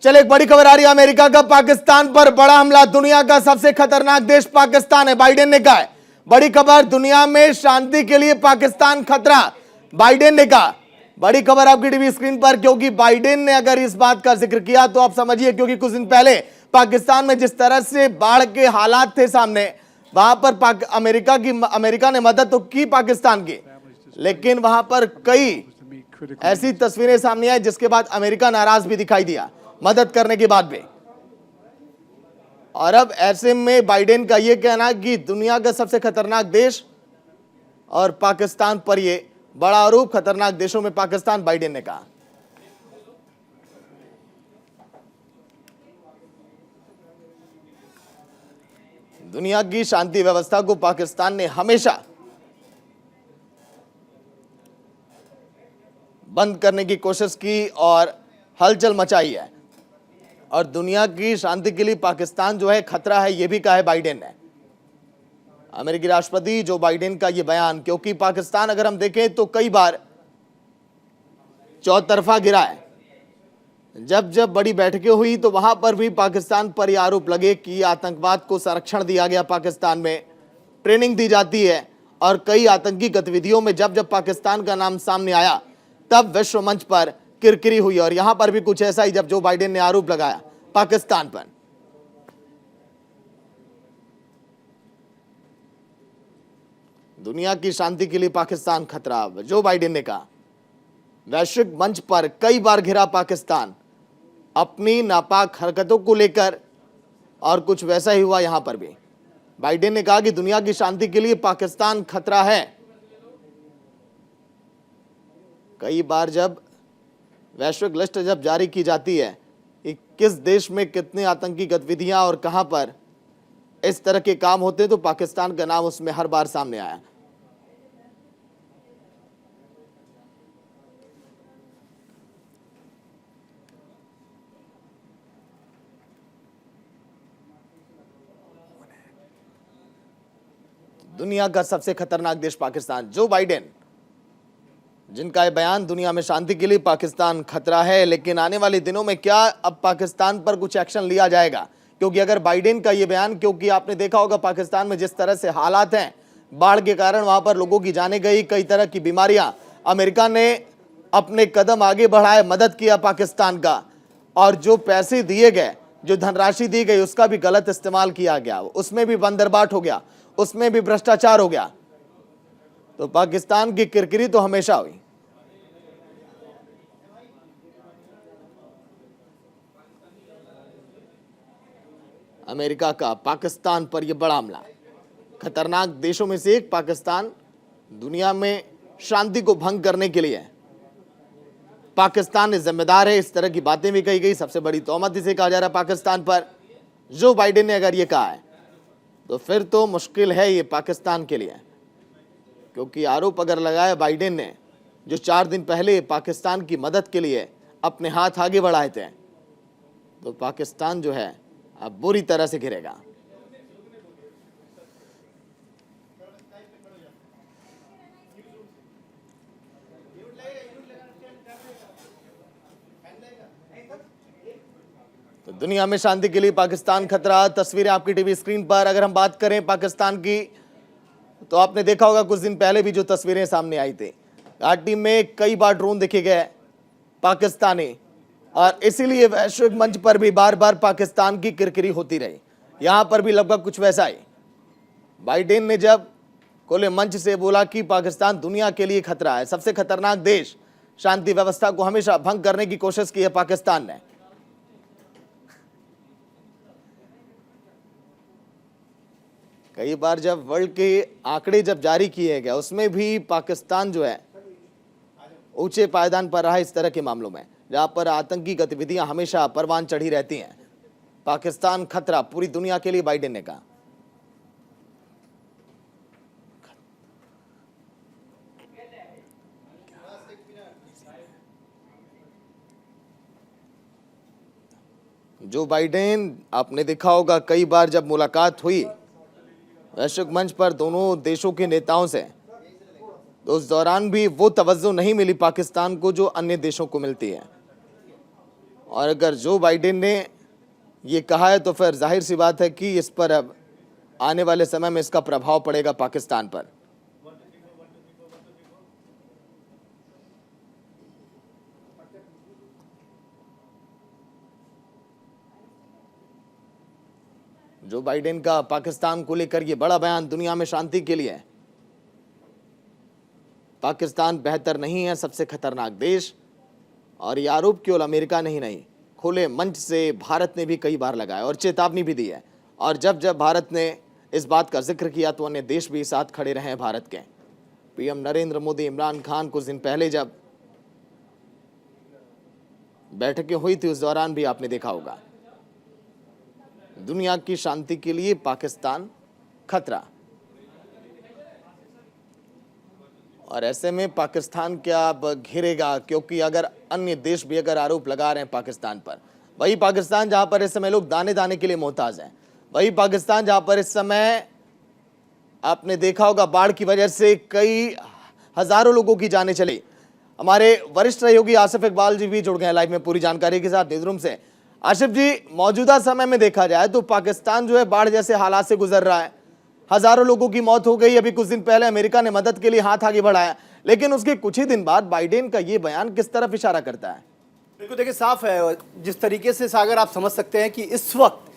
चले, एक बड़ी खबर आ रही है। अमेरिका का पाकिस्तान पर बड़ा हमला। दुनिया का सबसे खतरनाक देश पाकिस्तान है, बाइडेन ने कहा है। बड़ी खबर, दुनिया में शांति के लिए पाकिस्तान खतरा, बाइडेन ने कहा। बड़ी खबर आपकी टीवी स्क्रीन पर, क्योंकि बाइडेन ने अगर इस बात का जिक्र किया तो आप समझिए, क्योंकि कुछ दिन पहले पाकिस्तान में जिस तरह से बाढ़ के हालात थे सामने, वहां पर अमेरिका ने मदद तो की पाकिस्तान की, लेकिन वहां पर कई ऐसी तस्वीरें सामने आई जिसके बाद अमेरिका नाराज भी दिखाई दिया मदद करने के बाद भी। और अब ऐसे में बाइडेन का यह कहना कि दुनिया का सबसे खतरनाक देश और पाकिस्तान पर यह बड़ा आरोप, खतरनाक देशों में पाकिस्तान, बाइडेन ने कहा। दुनिया की शांति व्यवस्था को पाकिस्तान ने हमेशा बंद करने की कोशिश की और हलचल मचाई है, और दुनिया की शांति के लिए पाकिस्तान जो है खतरा है, यह भी कहा है बाइडेन ने। अमेरिकी राष्ट्रपति जो बाइडेन का यह बयान, क्योंकि पाकिस्तान अगर हम देखें तो कई बार चौतरफा गिरा है। जब जब बड़ी बैठकें हुई तो वहां पर भी पाकिस्तान पर यह आरोप लगे कि आतंकवाद को संरक्षण दिया गया, पाकिस्तान में ट्रेनिंग दी जाती है, और कई आतंकी गतिविधियों में जब जब पाकिस्तान का नाम सामने आया तब विश्व मंच पर किरकिरी हुई। और यहां पर भी कुछ ऐसा ही, जब जो बाइडेन ने आरोप लगाया पाकिस्तान पर। दुनिया की शांति के लिए पाकिस्तान खतरा, जो बाइडेन ने कहा। वैश्विक मंच पर कई बार घिरा पाकिस्तान अपनी नापाक हरकतों को लेकर, और कुछ वैसा ही हुआ यहां पर भी। बाइडेन ने कहा कि दुनिया की शांति के लिए पाकिस्तान खतरा है। कई बार जब वैश्विक लिस्ट जब जारी की जाती है कि किस देश में कितनी आतंकी गतिविधियां और कहां पर इस तरह के काम होते हैं, तो पाकिस्तान का नाम उसमें हर बार सामने आया। दुनिया का सबसे खतरनाक देश पाकिस्तान, जो बाइडेन जिनका यह बयान, दुनिया में शांति के लिए पाकिस्तान खतरा है। लेकिन आने वाले दिनों में क्या अब पाकिस्तान पर कुछ एक्शन लिया जाएगा? क्योंकि अगर बाइडेन का यह बयान, क्योंकि आपने देखा होगा पाकिस्तान में जिस तरह से हालात हैं, बाढ़ के कारण वहां पर लोगों की जानें गई, कई तरह की बीमारियां, अमेरिका ने अपने कदम आगे बढ़ाए, मदद किया पाकिस्तान का, और जो पैसे दिए गए, जो धनराशि दी गई, उसका भी गलत इस्तेमाल किया गया, उसमें भी बंदरबाट हो गया, उसमें भी भ्रष्टाचार हो गया। तो पाकिस्तान की किरकिरी तो हमेशा हुई। अमेरिका का पाकिस्तान पर यह बड़ा हमला, खतरनाक देशों में से एक पाकिस्तान, दुनिया में शांति को भंग करने के लिए पाकिस्तान जिम्मेदार है, इस तरह की बातें भी कही गई। सबसे बड़ी तोहमत इसे कहा जा रहा है पाकिस्तान पर। जो बाइडेन ने अगर ये कहा है तो फिर तो मुश्किल है ये पाकिस्तान के लिए, क्योंकि आरोप अगर लगाया बाइडेन ने, जो 4 दिन पहले पाकिस्तान की मदद के लिए अपने हाथ आगे बढ़ाए थे, तो पाकिस्तान जो है अब बुरी तरह से घिरेगा। तो दुनिया में शांति के लिए पाकिस्तान खतरा, तस्वीरें आपकी टीवी स्क्रीन पर। अगर हम बात करें पाकिस्तान की, तो आपने देखा होगा कुछ दिन पहले भी जो तस्वीरें सामने आई थी, घाटी में कई बार ड्रोन देखे गए पाकिस्तानी, और इसीलिए वैश्विक मंच पर भी बार बार पाकिस्तान की किरकिरी होती रही। यहां पर भी लगभग कुछ वैसा ही। बाइडेन ने जब खुले मंच से बोला कि पाकिस्तान दुनिया के लिए खतरा है, सबसे खतरनाक देश, शांति व्यवस्था को हमेशा भंग करने की कोशिश की है पाकिस्तान ने। कई बार जब वर्ल्ड के आंकड़े जब जारी किए गए, उसमें भी पाकिस्तान जो है ऊंचे पायदान पर रहा इस तरह के मामलों में, जहां पर आतंकी गतिविधियां हमेशा परवान चढ़ी रहती हैं। पाकिस्तान खतरा पूरी दुनिया के लिए, बाइडेन ने कहा। जो बाइडेन, आपने देखा होगा कई बार जब मुलाकात हुई वैश्विक मंच पर दोनों देशों के नेताओं से, तो उस दौरान भी वो तवज्जो नहीं मिली पाकिस्तान को जो अन्य देशों को मिलती है। और अगर जो बाइडेन ने ये कहा है तो फिर जाहिर सी बात है कि इस पर अब आने वाले समय में इसका प्रभाव पड़ेगा पाकिस्तान पर। जो बाइडेन का पाकिस्तान को लेकर ये बड़ा बयान दुनिया में शांति के लिए है। पाकिस्तान बेहतर नहीं है, सबसे खतरनाक देश। और ये आरोप केवल अमेरिका ने ही नहीं, खुले मंच से भारत ने भी कई बार लगाया और चेतावनी भी दी है। और जब जब भारत ने इस बात का जिक्र किया तो अन्य देश भी साथ खड़े रहे हैं भारत के। पीएम नरेंद्र मोदी, इमरान खान कुछ दिन पहले जब बैठकें हुई थी उस दौरान भी आपने देखा होगा, दुनिया की शांति के लिए पाकिस्तान खतरा। और ऐसे में पाकिस्तान क्या अब घिरेगा, क्योंकि अगर अन्य देश भी अगर आरोप लगा रहे हैं पाकिस्तान पर, वही पाकिस्तान जहां पर इस समय लोग दाने दाने के लिए मोहताज हैं, वही पाकिस्तान जहां पर इस समय आपने देखा होगा बाढ़ की वजह से कई हजारों लोगों की जानें चली। हमारे वरिष्ठ सहयोगी आसिफ इकबाल जी भी जुड़ गए लाइव में पूरी जानकारी के साथ न्यूज़ रूम से। आसिफ जी, मौजूदा समय में देखा जाए तो पाकिस्तान जो है बाढ़ जैसे हालात से गुजर रहा है, हजारों लोगों की मौत हो गई। अभी कुछ दिन पहले अमेरिका ने मदद के लिए हाथ आगे बढ़ाया, लेकिन उसके कुछ ही दिन बाद बाइडेन का ये बयान किस तरफ इशारा करता है? बिल्कुल, देखिए साफ है जिस तरीके से सागर आप समझ सकते हैं कि इस वक्त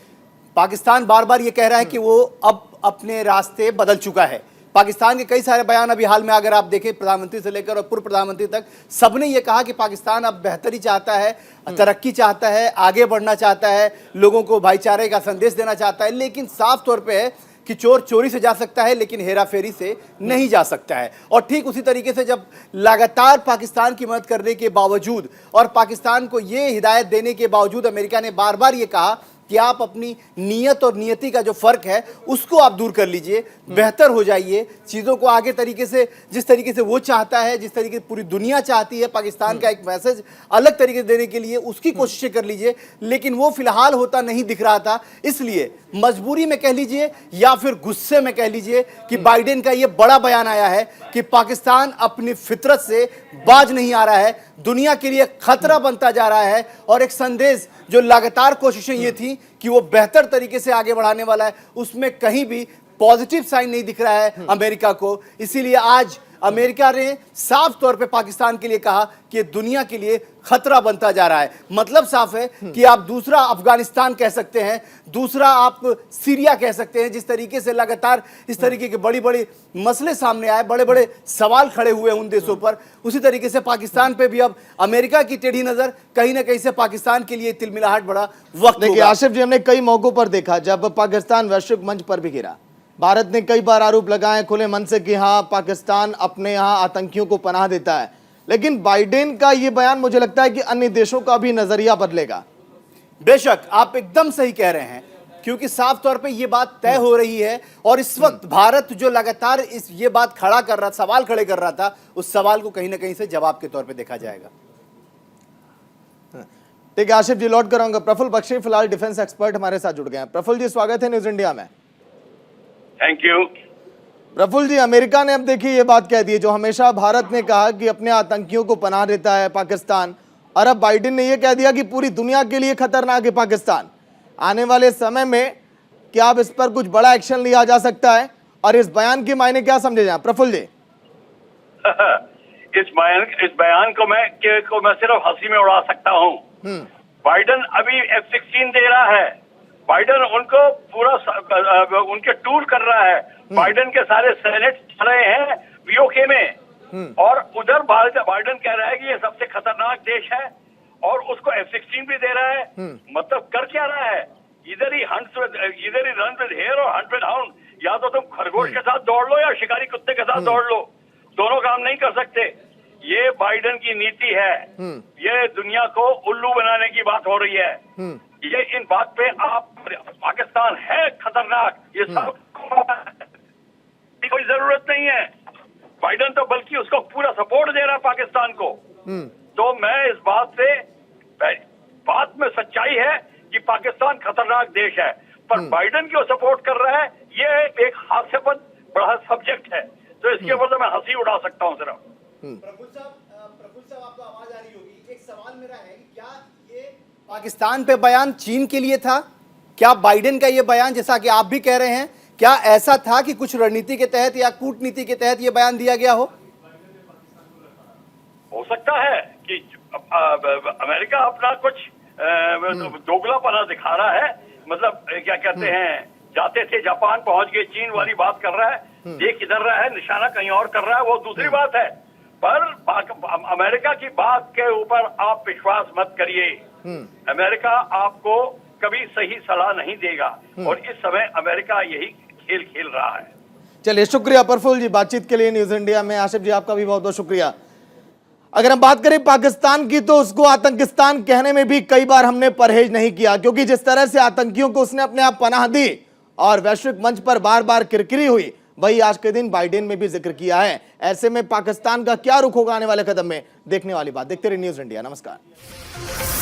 पाकिस्तान बार बार ये कह रहा है कि वो अब अपने रास्ते बदल चुका है। पाकिस्तान के कई सारे बयान अभी हाल में अगर आप देखें, प्रधानमंत्री से लेकर और पूर्व प्रधानमंत्री तक सबने ये कहा कि पाकिस्तान अब बेहतरी चाहता है, तरक्की चाहता है, आगे बढ़ना चाहता है, लोगों को भाईचारे का संदेश देना चाहता है। लेकिन साफ तौर पे है कि चोर चोरी से जा सकता है लेकिन हेरा फेरी से नहीं जा सकता है। और ठीक उसी तरीके से जब लगातार पाकिस्तान की मदद करने के बावजूद और पाकिस्तान को ये हिदायत देने के बावजूद अमेरिका ने बार बार ये कहा कि आप अपनी नीयत और नियति का जो फर्क है उसको आप दूर कर लीजिए, बेहतर हो जाइए, चीज़ों को आगे तरीके से जिस तरीके से वो चाहता है, जिस तरीके से पूरी दुनिया चाहती है पाकिस्तान का एक मैसेज अलग तरीके से देने के लिए उसकी कोशिशें कर लीजिए। लेकिन वो फिलहाल होता नहीं दिख रहा था, इसलिए मजबूरी में कह लीजिए या फिर गुस्से में कह लीजिए कि बाइडेन का ये बड़ा बयान आया है कि पाकिस्तान अपनी फितरत से बाज नहीं आ रहा है, दुनिया के लिए खतरा बनता जा रहा है। और एक संदेश जो लगातार कोशिशें ये थी कि वो बेहतर तरीके से आगे बढ़ाने वाला है, उसमें कहीं भी पॉजिटिव साइन नहीं दिख रहा है अमेरिका को। इसीलिए आज अमेरिका ने साफ तौर पे पाकिस्तान के लिए कहा कि दुनिया के लिए खतरा बनता जा रहा है। मतलब साफ है कि आप दूसरा अफगानिस्तान कह सकते हैं, दूसरा आप सीरिया कह सकते हैं। जिस तरीके से लगातार इस तरीके के बड़ी बड़ी मसले सामने आए, बड़े बड़े सवाल खड़े हुए उन देशों पर, उसी तरीके से पाकिस्तान पे भी अब अमेरिका की टेढ़ी नजर कहीं ना कहीं से पाकिस्तान के लिए तिलमिलाहट बड़ा वक्त। देखिए आसिफ जी, हमने कई मौकों पर देखा जब पाकिस्तान वैश्विक मंच पर भी गिरा, भारत ने कई बार आरोप लगाए खुले मन से कि हाँ पाकिस्तान अपने यहाँ आतंकियों को पनाह देता है। लेकिन बाइडेन का ये बयान मुझे लगता है कि अन्य देशों का भी नजरिया बदलेगा। बेशक आप एकदम सही कह रहे हैं, क्योंकि साफ तौर पे ये बात तय हो रही है। और इस वक्त भारत जो लगातार ये बात खड़ा कर रहा, सवाल खड़े कर रहा था, उस सवाल को कहीं ना कहीं से जवाब के तौर पे देखा जाएगा। ठीक है आसिफ जी, लौट कर आऊंगा। प्रफुल्ल बख्शी फिलहाल डिफेंस एक्सपर्ट हमारे साथ जुड़ गए हैं। प्रफुल्ल जी, स्वागत है न्यूज इंडिया में। Thank you. Praful ji, America ने अब देखिए ये बात कह दी है, जो हमेशा भारत ने कहा कि अपने आतंकियों को पनाह देता है पाकिस्तान, और अब बाइडेन ने ये कह दिया कि पूरी दुनिया के लिए खतरनाक है पाकिस्तान। आने वाले समय में क्या अब इस पर कुछ बड़ा एक्शन लिया जा सकता है, और इस बयान के मायने क्या समझे जाए? प्रफुल्ल जी इस बयान को मैं सिर्फ हंसी में उड़ा सकता हूँ। बाइडेन अभी F-16 दे रहा है, बाइडेन उनको पूरा उनके टूर कर रहा है, बाइडेन के सारे सेनेट जा रहे हैं पीओके में, और उधर बाइडेन कह रहा है कि ये सबसे खतरनाक देश है और उसको F-16 भी दे रहा है। मतलब कर क्या रहा है? इधर ही रन विद हेयर और हंट विद हाउंड। या तो तुम खरगोश के साथ दौड़ लो या शिकारी कुत्ते के साथ दौड़ लो, दोनों काम नहीं कर सकते। ये बाइडेन की नीति है, ये दुनिया को उल्लू बनाने की बात हो रही है। ये इन बात पे आप पाकिस्तान है खतरनाक, ये सब कोई जरूरत नहीं है। बाइडेन तो बल्कि उसको पूरा सपोर्ट दे रहा है पाकिस्तान को। तो मैं इस बात में सच्चाई है कि पाकिस्तान खतरनाक देश है, पर बाइडेन क्यों सपोर्ट कर रहा है ये एक हास्यास्पद बड़ा सब्जेक्ट है। तो इसके ऊपर तो मैं हंसी उड़ा सकता हूँ सिर्फ। प्रफुल्ल साहब, आपको आवाज आ रही होगी। एक सवाल मेरा है कि क्या ये पाकिस्तान पे बयान चीन के लिए था? क्या बाइडेन का ये बयान, जैसा कि आप भी कह रहे हैं, क्या ऐसा था कि कुछ रणनीति के तहत या कूटनीति के तहत ये बयान दिया गया हो सकता है कि अमेरिका अपना कुछ दोगलापना दिखा रहा है। मतलब क्या कहते हैं, जाते थे जापान पहुंच गए, चीन वाली बात कर रहा है, देख इधर रहा है, निशाना कहीं और कर रहा है, वो दूसरी बात है। पर अमेरिका की बात के ऊपर आप विश्वास मत करिए। अमेरिका आपको कभी सही सलाह नहीं देगा और इस समय अमेरिका यही खेल खेल रहा है। चलिए, शुक्रिया प्रफुल्ल जी बातचीत के लिए न्यूज इंडिया में। आशिफ जी आपका भी बहुत बहुत शुक्रिया। अगर हम बात करें पाकिस्तान की, तो उसको आतंकिस्तान कहने में भी कई बार हमने परहेज नहीं किया, क्योंकि जिस तरह से आतंकियों को उसने अपने आप पनाह दी और वैश्विक मंच पर बार बार किरकिरी हुई, वही आज के दिन बाइडेन में भी जिक्र किया है। ऐसे में पाकिस्तान का क्या रुख होगा आने वाले कदम में, देखने वाली बात। देखते रहिए न्यूज इंडिया। नमस्कार।